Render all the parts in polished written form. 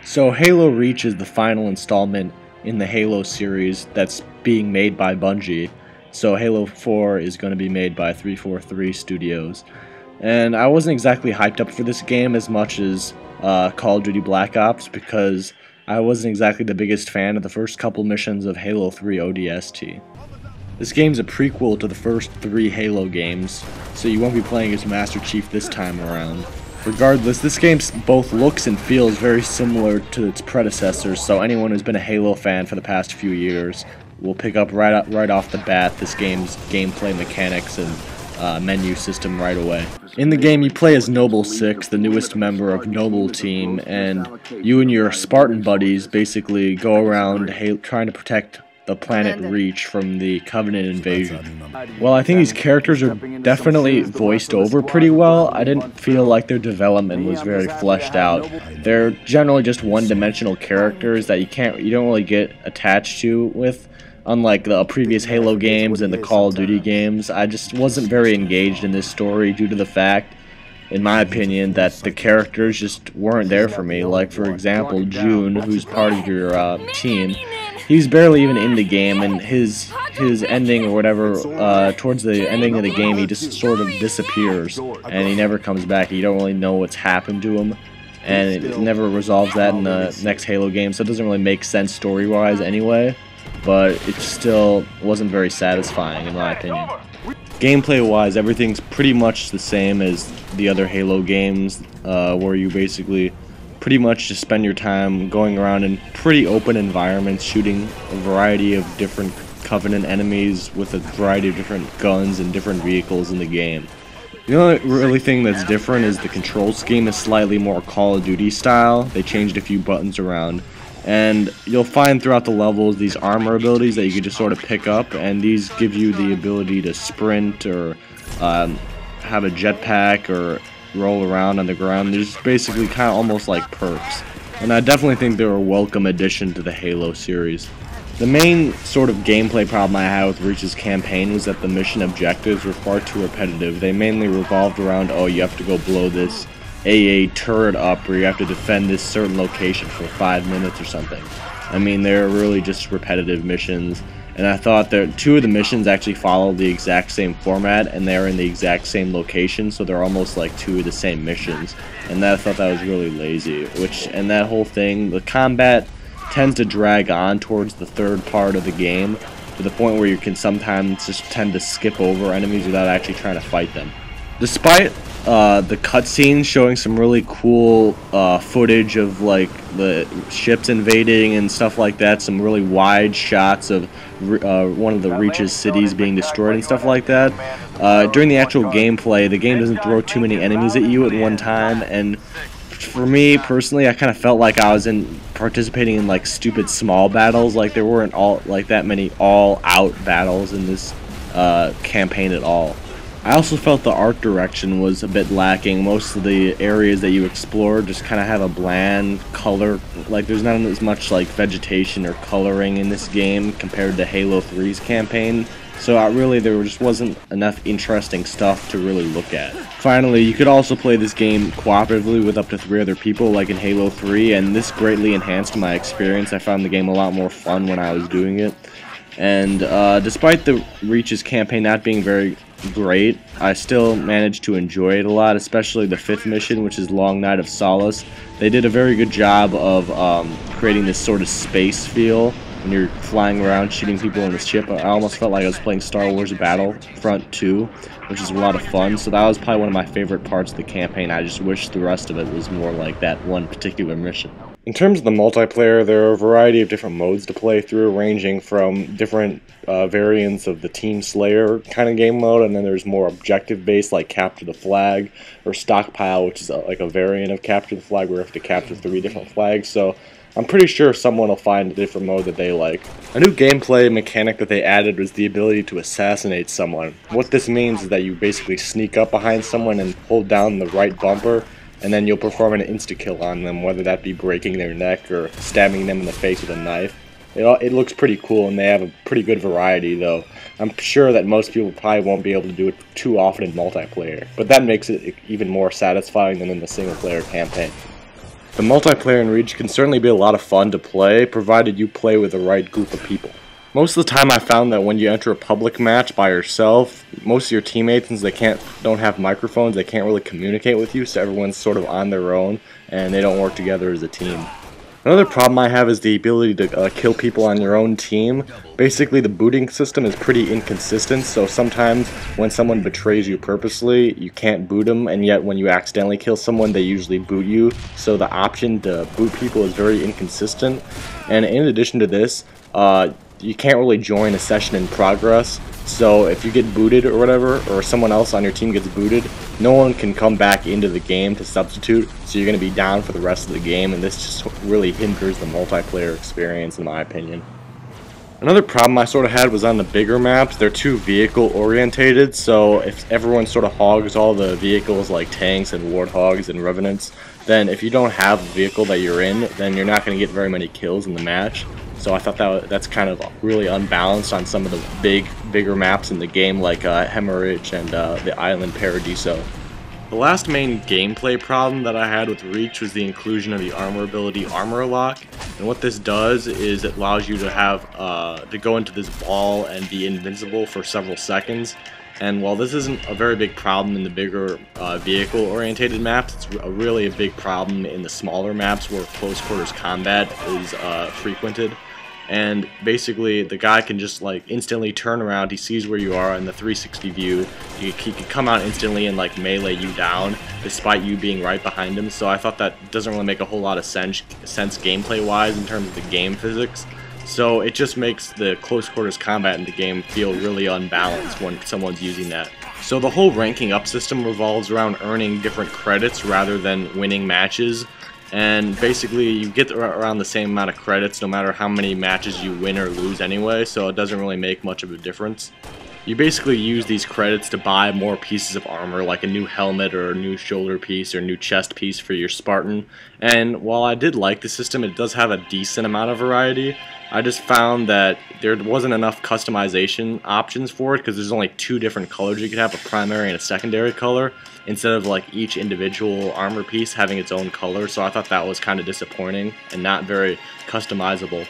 So Halo Reach is the final installment in the Halo series that's being made by Bungie. So Halo 4 is going to be made by 343 Studios. And I wasn't exactly hyped up for this game as much as Call of Duty Black Ops because I wasn't exactly the biggest fan of the first couple missions of Halo 3 ODST. This game's a prequel to the first 3 Halo games, so you won't be playing as Master Chief this time around. Regardless, this game both looks and feels very similar to its predecessors, so anyone who's been a Halo fan for the past few years will pick up right off the bat this game's gameplay mechanics and menu system right away. In the game, you play as Noble 6, the newest member of Noble Team, and you and your Spartan buddies basically go around trying to protect the planet Reach from the Covenant invasion. Well, I think these characters are definitely voiced over pretty well. I didn't feel like their development was very fleshed out. They're generally just one-dimensional characters that you don't really get attached to with. Unlike the previous Halo games and the Call of Duty games, I just wasn't very engaged in this story due to the fact, in my opinion, that the characters just weren't there for me. Like, for example, June, who's part of your team. He's barely even in the game, and his ending or whatever, towards the ending of the game, he just sort of disappears, and he never comes back. You don't really know what's happened to him, and it never resolves that in the next Halo game, so it doesn't really make sense story-wise anyway, but it still wasn't very satisfying in my opinion. Gameplay-wise, everything's pretty much the same as the other Halo games, where you basically pretty much just spend your time going around in pretty open environments, shooting a variety of different Covenant enemies with a variety of different guns and different vehicles in the game. The only really thing that's different is the control scheme is slightly more Call of Duty style. They changed a few buttons around. And you'll find throughout the levels these armor abilities that you can just sort of pick up, and these give you the ability to sprint or have a jetpack or roll around on the ground. They're just basically kind of almost like perks, and I definitely think they're a welcome addition to the Halo series. The main sort of gameplay problem I had with Reach's campaign was that the mission objectives were far too repetitive. They mainly revolved around, oh, you have to go blow this AA turret up, or you have to defend this certain location for 5 minutes or something. I mean, they're really just repetitive missions. And I thought that 2 of the missions actually follow the exact same format, and they're in the exact same location, so they're almost like 2 of the same missions. And I thought that was really lazy. And that whole thing, the combat tends to drag on towards the third part of the game, to the point where you can sometimes just tend to skip over enemies without actually trying to fight them. Despite the cutscenes showing some really cool footage of like the ships invading and stuff like that, some really wide shots of one of the Reach's cities being destroyed and stuff like that. During the actual gameplay, the game doesn't throw too many enemies at you at one time, and for me personally, I kind of felt like I was participating in like stupid small battles. Like there weren't that many all-out battles in this campaign at all. I also felt the art direction was a bit lacking. Most of the areas that you explore just kind of have a bland color. Like there's not as much like vegetation or coloring in this game compared to Halo 3's campaign. So there just wasn't enough interesting stuff to really look at. Finally, you could also play this game cooperatively with up to 3 other people like in Halo 3, and this greatly enhanced my experience. I found the game a lot more fun when I was doing it. And despite the Reach's campaign not being very great, I still managed to enjoy it a lot, especially the 5th mission, which is Long Night of Solace. They did a very good job of creating this sort of space feel when you're flying around shooting people in the ship. I almost felt like I was playing Star Wars Battlefront 2, which is a lot of fun, so that was probably one of my favorite parts of the campaign. I just wish the rest of it was more like that one particular mission. In terms of the multiplayer, there are a variety of different modes to play through, ranging from different variants of the Team Slayer kind of game mode, and then there's more objective-based like Capture the Flag, or Stockpile, which is like a variant of Capture the Flag where you have to capture 3 different flags. So I'm pretty sure someone will find a different mode that they like. A new gameplay mechanic that they added was the ability to assassinate someone. What this means is that you basically sneak up behind someone and hold down the right bumper, and then you'll perform an insta-kill on them, whether that be breaking their neck or stabbing them in the face with a knife. It looks pretty cool, and they have a pretty good variety, though. I'm sure that most people probably won't be able to do it too often in multiplayer, but that makes it even more satisfying than in the single-player campaign. The multiplayer in Reach can certainly be a lot of fun to play, provided you play with the right group of people. Most of the time I found that when you enter a public match by yourself, most of your teammates, since they don't have microphones, they can't really communicate with you, so everyone's sort of on their own, and they don't work together as a team. Another problem I have is the ability to kill people on your own team. Basically, the booting system is pretty inconsistent, so sometimes when someone betrays you purposely, you can't boot them, and yet when you accidentally kill someone, they usually boot you. So the option to boot people is very inconsistent. And in addition to this, you can't really join a session in progress. So if you get booted or whatever, or someone else on your team gets booted, no one can come back into the game to substitute, so you're going to be down for the rest of the game, and this just really hinders the multiplayer experience in my opinion. Another problem I sort of had was on the bigger maps. They're too vehicle orientated, so if everyone sort of hogs all the vehicles like tanks and warthogs and revenants, then if you don't have a vehicle that you're in, then you're not going to get very many kills in the match. So I thought that's kind of really unbalanced on some of the bigger maps in the game, like Hemorrhage and the Island Paradiso. The last main gameplay problem that I had with Reach was the inclusion of the armor ability Armor Lock. And what this does is it allows you to have to go into this ball and be invincible for several seconds. And while this isn't a very big problem in the bigger vehicle-orientated maps, it's really a big problem in the smaller maps where close quarters combat is frequented. And basically, the guy can just like instantly turn around. He sees where you are in the 360 view. He can come out instantly and like melee you down, despite you being right behind him. So I thought that doesn't really make a whole lot of sense gameplay-wise in terms of the game physics. So it just makes the close quarters combat in the game feel really unbalanced when someone's using that. So the whole ranking up system revolves around earning different credits rather than winning matches. And basically you get around the same amount of credits no matter how many matches you win or lose anyway, so it doesn't really make much of a difference. You basically use these credits to buy more pieces of armor, like a new helmet or a new shoulder piece or a new chest piece for your Spartan. And while I did like the system, it does have a decent amount of variety. I just found that there wasn't enough customization options for it because there's only two different colors you could have, a primary and a secondary color, instead of like each individual armor piece having its own color. So I thought that was kind of disappointing and not very customizable.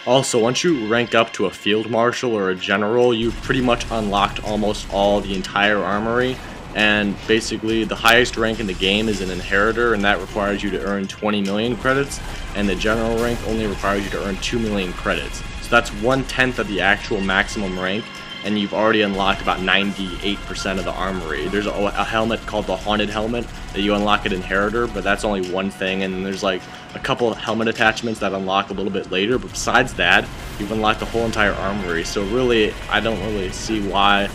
Also, once you rank up to a field marshal or a general, you've pretty much unlocked almost all the entire armory. And basically, the highest rank in the game is an inheritor, and that requires you to earn 20 million credits. And the general rank only requires you to earn 2 million credits. So that's 1/10 of the actual maximum rank, and you've already unlocked about 98% of the armory. There's a helmet called the Haunted Helmet that you unlock at Inheritor, but that's only one thing, and then there's like a couple of helmet attachments that unlock a little bit later, but besides that, you've unlocked the whole entire armory. So really, I don't really see why.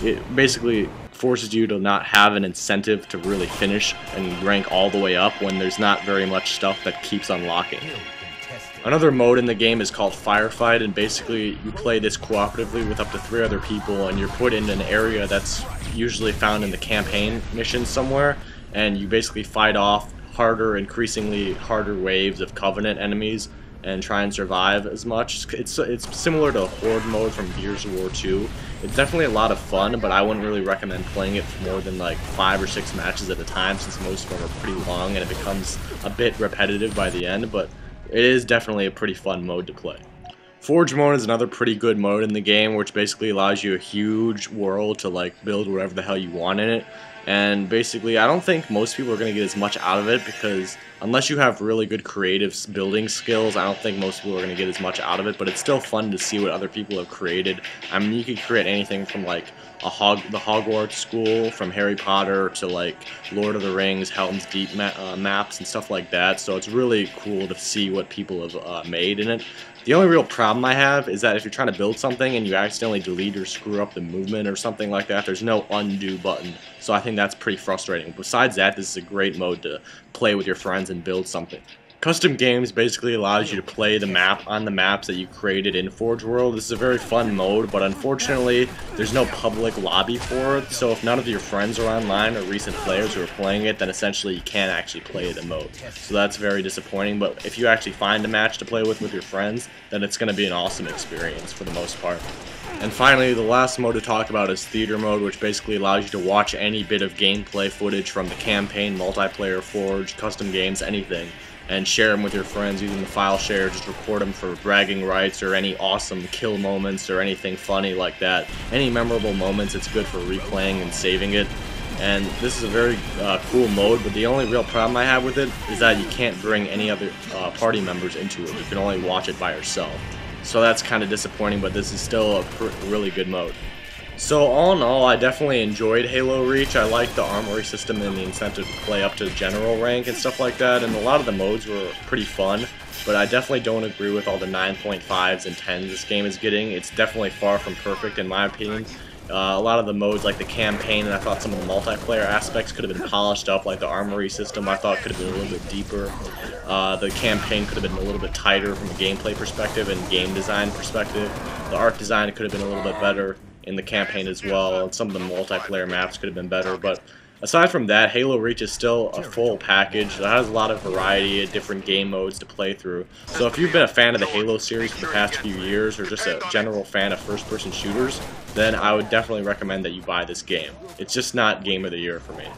It basically forces you to not have an incentive to really finish and rank all the way up when there's not very much stuff that keeps unlocking. Another mode in the game is called Firefight, and basically you play this cooperatively with up to 3 other people, and you're put in an area that's usually found in the campaign mission somewhere, and you basically fight off increasingly harder waves of Covenant enemies and try and survive as much. It's similar to Horde mode from Gears of War 2. It's definitely a lot of fun, but I wouldn't really recommend playing it for more than like 5 or 6 matches at a time, since most of them are pretty long and it becomes a bit repetitive by the end, but it is definitely a pretty fun mode to play. Forge mode is another pretty good mode in the game, which basically allows you a huge world to like build whatever the hell you want in it. And basically, I don't think most people are going to get as much out of it, because unless you have really good creative building skills, I don't think most people are going to get as much out of it, but it's still fun to see what other people have created. I mean, you could create anything from like the Hogwarts school, from Harry Potter to like Lord of the Rings, Helm's Deep maps and stuff like that, so it's really cool to see what people have made in it. The only real problem I have is that if you're trying to build something and you accidentally delete or screw up the movement or something like that, there's no undo button. So I think that's pretty frustrating. Besides that, this is a great mode to play with your friends and build something. Custom games basically allows you to play the map on the maps that you created in Forge World. This is a very fun mode, but unfortunately, there's no public lobby for it, so if none of your friends are online or recent players who are playing it, then essentially you can't actually play the mode. So that's very disappointing, but if you actually find a match to play with your friends, then it's going to be an awesome experience for the most part. And finally, the last mode to talk about is Theater Mode, which basically allows you to watch any bit of gameplay footage from the campaign, multiplayer, Forge, custom games, anything, and share them with your friends using the file share. Just record them for bragging rights or any awesome kill moments or anything funny like that. Any memorable moments, it's good for replaying and saving it. And this is a very cool mode, but the only real problem I have with it is that you can't bring any other party members into it. You can only watch it by yourself. So that's kind of disappointing, but this is still a really good mode. So all in all, I definitely enjoyed Halo Reach. I liked the armory system and the incentive to play up to general rank and stuff like that, and a lot of the modes were pretty fun, but I definitely don't agree with all the 9.5s and 10s this game is getting. It's definitely far from perfect in my opinion. A lot of the modes, like the campaign, and I thought some of the multiplayer aspects could have been polished up, like the armory system I thought could have been a little bit deeper. The campaign could have been a little bit tighter from a gameplay perspective and game design perspective. The art design could have been a little bit better in the campaign as well, and some of the multiplayer maps could have been better, but aside from that, Halo Reach is still a full package that has a lot of variety of different game modes to play through. So if you've been a fan of the Halo series for the past few years, or just a general fan of first-person shooters, then I would definitely recommend that you buy this game. It's just not Game of the Year for me.